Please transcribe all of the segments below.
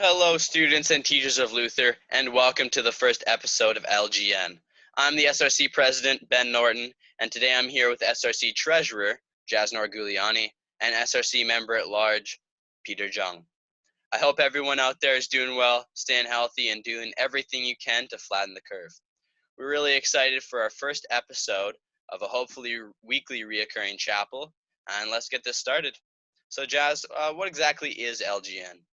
Hello, students and teachers of Luther, and welcome to the first episode of LGN. I'm the SRC president, Ben Norton, and today I'm here with SRC treasurer, Jasnor Guliani, and SRC member at large, Peter Jung. I hope everyone out there is doing well, staying healthy, and doing everything you can to flatten the curve. We're really excited for our first episode of a hopefully weekly reoccurring chapel, and let's get this started. So, Jazz, what exactly is LGN?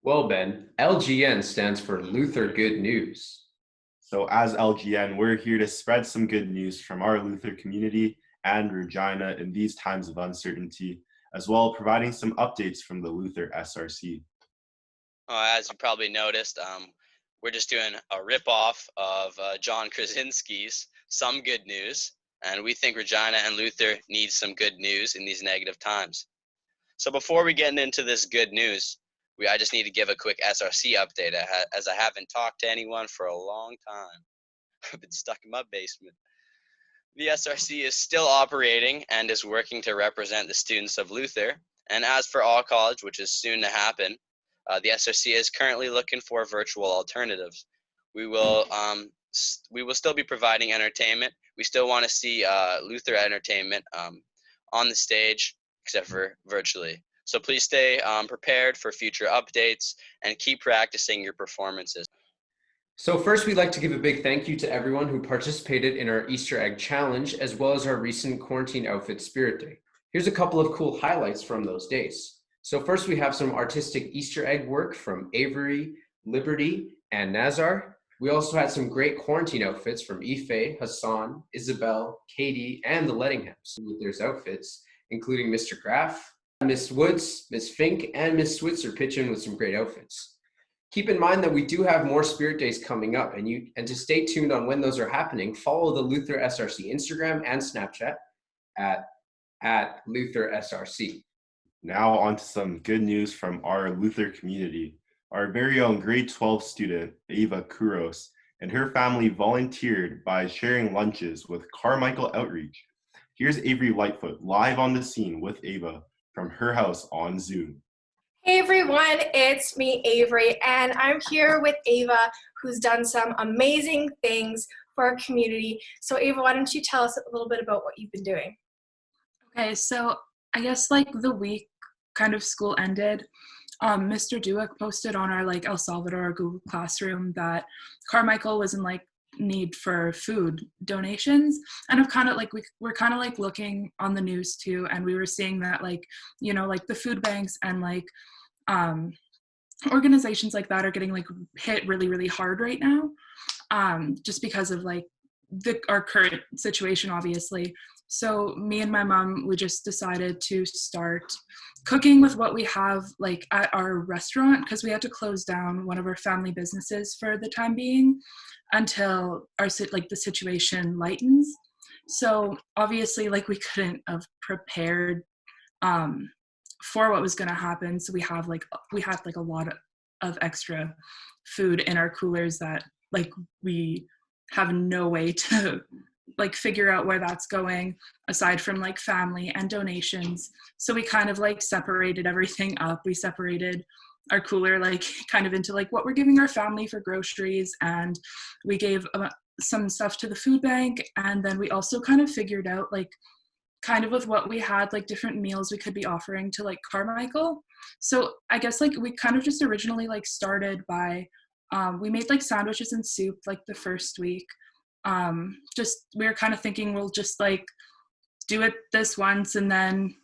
Well, Ben, LGN stands for Luther Good News. So as LGN, we're here to spread some good news from our Luther community and Regina in these times of uncertainty, as well as providing some updates from the Luther SRC. As you probably noticed, we're just doing a rip-off of John Krasinski's Some Good News, and we think Regina and Luther need some good news in these negative times. So before we get into this good news, I just need to give a quick SRC update as I haven't talked to anyone for a long time. I've been stuck in my basement. The SRC is still operating and is working to represent the students of Luther. And as for All College, which is soon to happen, the SRC is currently looking for virtual alternatives. We will still be providing entertainment. We still want to see Luther entertainment on the stage, except for virtually. So please stay prepared for future updates and keep practicing your performances. So first, we'd like to give a big thank you to everyone who participated in our Easter egg challenge, as well as our recent quarantine outfit spirit day. Here's a couple of cool highlights from those days. So first, we have some artistic Easter egg work from Avery, Liberty, and Nazar. We also had some great quarantine outfits from Ife, Hassan, Isabel, Katie, and the Lettinghams with their outfits, including Mr. Graff, Miss Woods, Miss Fink, and Miss Switzer pitch in with some great outfits. Keep in mind that we do have more Spirit Days coming up, and to stay tuned on when those are happening, follow the Luther SRC Instagram and Snapchat at Luther SRC. Now on to some good news from our Luther community. Our very own grade 12 student, Ava Kuros, and her family volunteered by sharing lunches with Carmichael Outreach. Here's Avery Lightfoot live on the scene with Ava from her house on Zoom. Hey everyone, it's me, Avery, and I'm here with Ava, who's done some amazing things for our community. So Ava, why don't you tell us a little bit about what you've been doing? Okay, so I guess like the week kind of school ended, Mr. Duick posted on our El Salvador Google Classroom that Carmichael was in need for food donations, and I've kind of we're kind of looking on the news too, and we were seeing that the food banks and organizations like that are getting hit really hard right now, just because of our current situation, obviously. So me and my mom, we just decided to start cooking with what we have at our restaurant, because we had to close down one of our family businesses for the time being until the situation lightens. So obviously we couldn't have prepared for what was going to happen. So we had a lot of extra food in our coolers that we have no way to figure out where that's going aside from family and donations. So we kind of separated everything up. We separated our cooler kind of into what we're giving our family for groceries, and we gave some stuff to the food bank, and then we also kind of figured out kind of with what we had different meals we could be offering to Carmichael. So I guess we kind of just originally started by we made sandwiches and soup the first week. Just we were kind of thinking we'll just do it this once, and then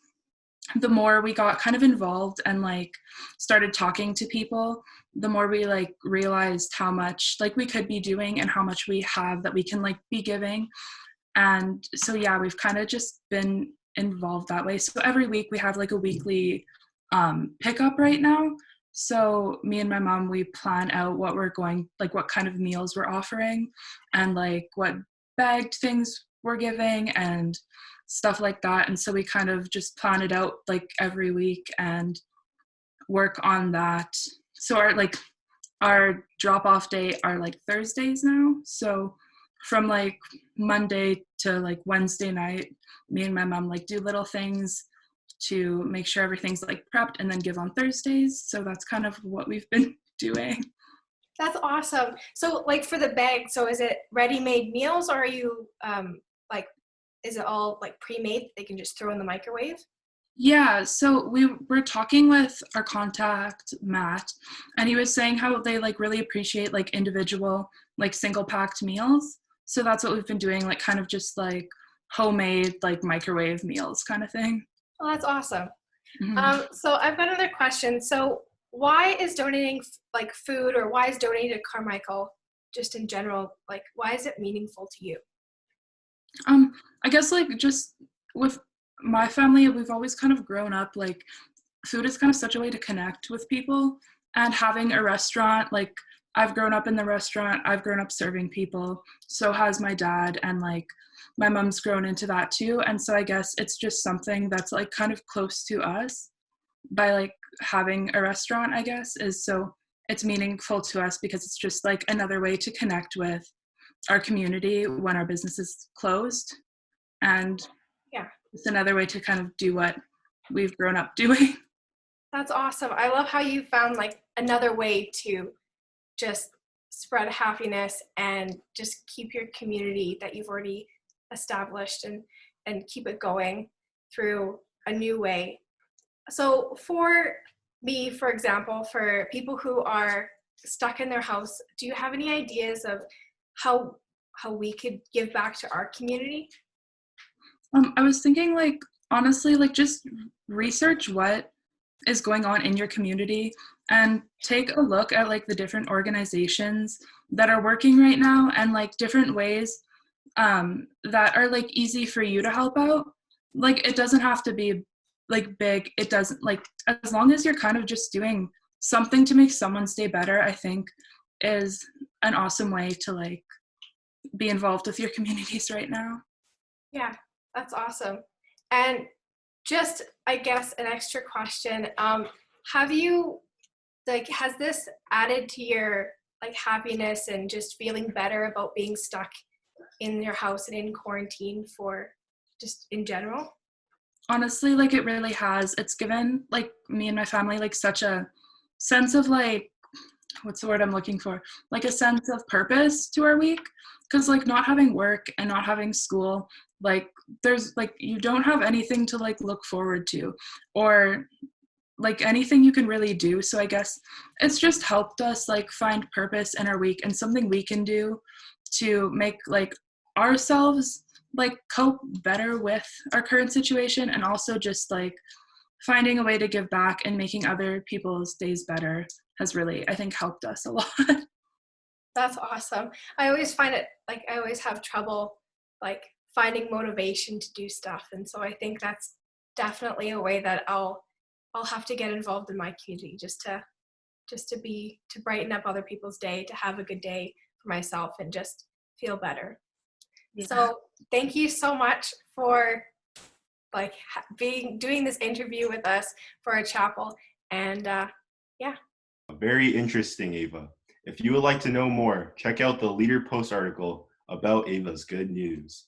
the more we got kind of involved and started talking to people, the more we realized how much we could be doing and how much we have that we can be giving. And so yeah, we've kind of just been involved that way. So every week we have a weekly pickup right now. So me and my mom, we plan out what we're going, what kind of meals we're offering, and what bagged things we're giving and stuff like that. And so we kind of just plan it out every week and work on that. So our drop off day are Thursdays now. So from Monday to Wednesday night, me and my mom do little things to make sure everything's prepped and then give on Thursdays. So that's kind of what we've been doing. That's awesome. So like for the bag, so is it ready-made meals, or are you like, is it all like pre-made that they can just throw in the microwave? Yeah, so we were talking with our contact, Matt, and he was saying how they like really appreciate like individual, like single packed meals. So that's what we've been doing, like kind of just like homemade, like microwave meals kind of thing. Oh, that's awesome. Mhm. So I've got another question. So why is donating like food, or why is donating to Carmichael just in general, like why is it meaningful to you? I guess like just with my family, we've always kind of grown up like food is kind of such a way to connect with people, and having a restaurant, like I've grown up in the restaurant, I've grown up serving people, so has my dad, and like my mom's grown into that too. And so I guess it's just something that's like kind of close to us by like having a restaurant, I guess, is so it's meaningful to us because it's just like another way to connect with our community when our business is closed, and Yeah, it's another way to kind of do what we've grown up doing. that's awesome. I love how you found like another way to just spread happiness and just keep your community that you've already established, and keep it going through a new way. So for me, for example, for people who are stuck in their house, do you have any ideas of how we could give back to our community? I was thinking like honestly like just research what is going on in your community and take a look at like the different organizations that are working right now and like different ways that are like easy for you to help out. Like it doesn't have to be like big. It doesn't like as long as you're kind of just doing something to make someone's day better, I think is an awesome way to like be involved with your communities right now. Yeah, that's awesome. And just, I guess, an extra question. Have you, like, has this added to your, like, happiness and just feeling better about being stuck in your house and in quarantine for just in general? Honestly, like it really has. It's given like me and my family like such a sense of like what's the word I'm looking for? Like a sense of purpose to our week. Cause like not having work and not having school, like there's like you don't have anything to like look forward to or like anything you can really do. So I guess it's just helped us like find purpose in our week and something we can do to make like ourselves like cope better with our current situation, and also just like finding a way to give back and making other people's days better has really, I think, helped us a lot. That's awesome. I always find it, like, I always have trouble, like, finding motivation to do stuff. And so I think that's definitely a way that I'll have to get involved in my community just to brighten up other people's day, to have a good day for myself and just feel better. Yeah. So thank you so much for like doing this interview with us for our chapel. And yeah. Very interesting, Ava. If you would like to know more, check out the Leader Post article about Ava's good news.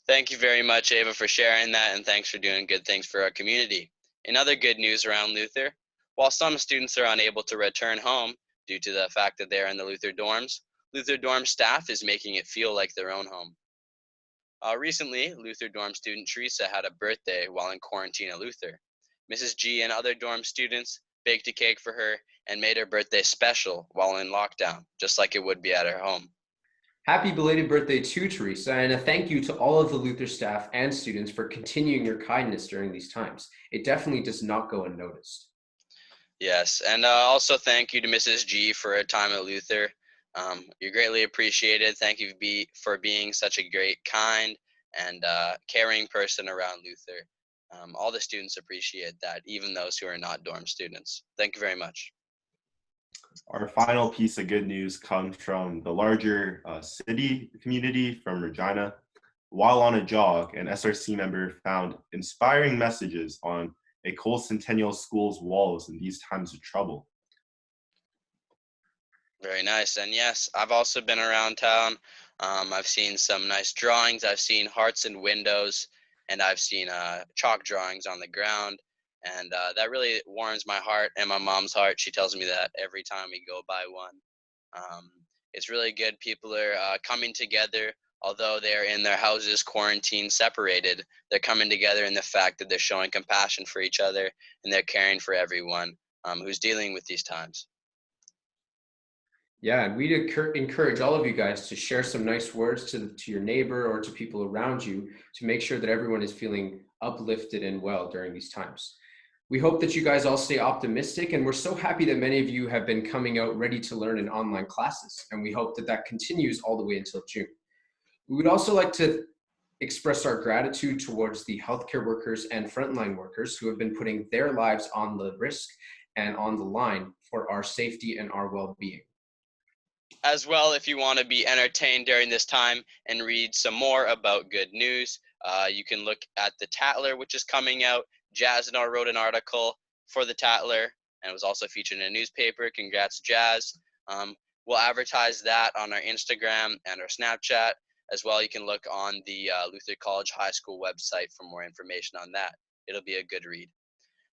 Thank you very much, Ava, for sharing that, and thanks for doing good things for our community. In other good news around Luther, while some students are unable to return home due to the fact that they are in the Luther dorm staff is making it feel like their own home. Recently, Luther dorm student Teresa had a birthday while in quarantine at Luther. Mrs. G and other dorm students baked a cake for her and made her birthday special while in lockdown, just like it would be at her home. Happy belated birthday to Teresa, and a thank you to all of the Luther staff and students for continuing your kindness during these times. It definitely does not go unnoticed. Yes, and also thank you to Mrs. G for her time at Luther. You're greatly appreciated. Thank you for being such a great, kind, and caring person around Luther. All the students appreciate that, even those who are not dorm students. Thank you very much. Our final piece of good news comes from the larger city community from Regina. While on a jog, an SRC member found inspiring messages on a Cole Centennial School's walls in these times of trouble. Very nice. And yes, I've also been around town. I've seen some nice drawings. I've seen hearts and windows, and I've seen chalk drawings on the ground. And that really warms my heart and my mom's heart. She tells me that every time we go by one. It's really good. People are coming together, although they're in their houses, quarantined, separated. They're coming together in the fact that they're showing compassion for each other and they're caring for everyone who's dealing with these times. Yeah, and we'd encourage all of you guys to share some nice words to your neighbor or to people around you to make sure that everyone is feeling uplifted and well during these times. We hope that you guys all stay optimistic, and we're so happy that many of you have been coming out ready to learn in online classes, and we hope that that continues all the way until June. We would also like to express our gratitude towards the healthcare workers and frontline workers who have been putting their lives on the risk and on the line for our safety and our well-being. As well, if you want to be entertained during this time and read some more about good news, you can look at the Tatler, which is coming out. Jazz and I wrote an article for the Tatler, and it was also featured in a newspaper. Congrats, Jazz. We'll advertise that on our Instagram and our Snapchat. As well, you can look on the Luther College High School website for more information on that. It'll be a good read.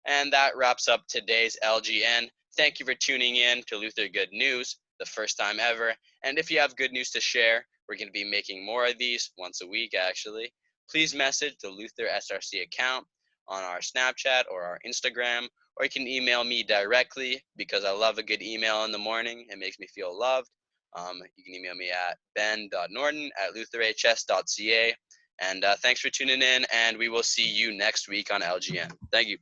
And that wraps up today's LGN. Thank you for tuning in to Luther Good News, the first time ever. And if you have good news to share, we're going to be making more of these once a week, actually. Please message the Luther SRC account on our Snapchat or our Instagram, or you can email me directly because I love a good email in the morning. It makes me feel loved. You can email me at ben.norton@lutherhs.ca. And thanks for tuning in, and we will see you next week on LGN. Thank you.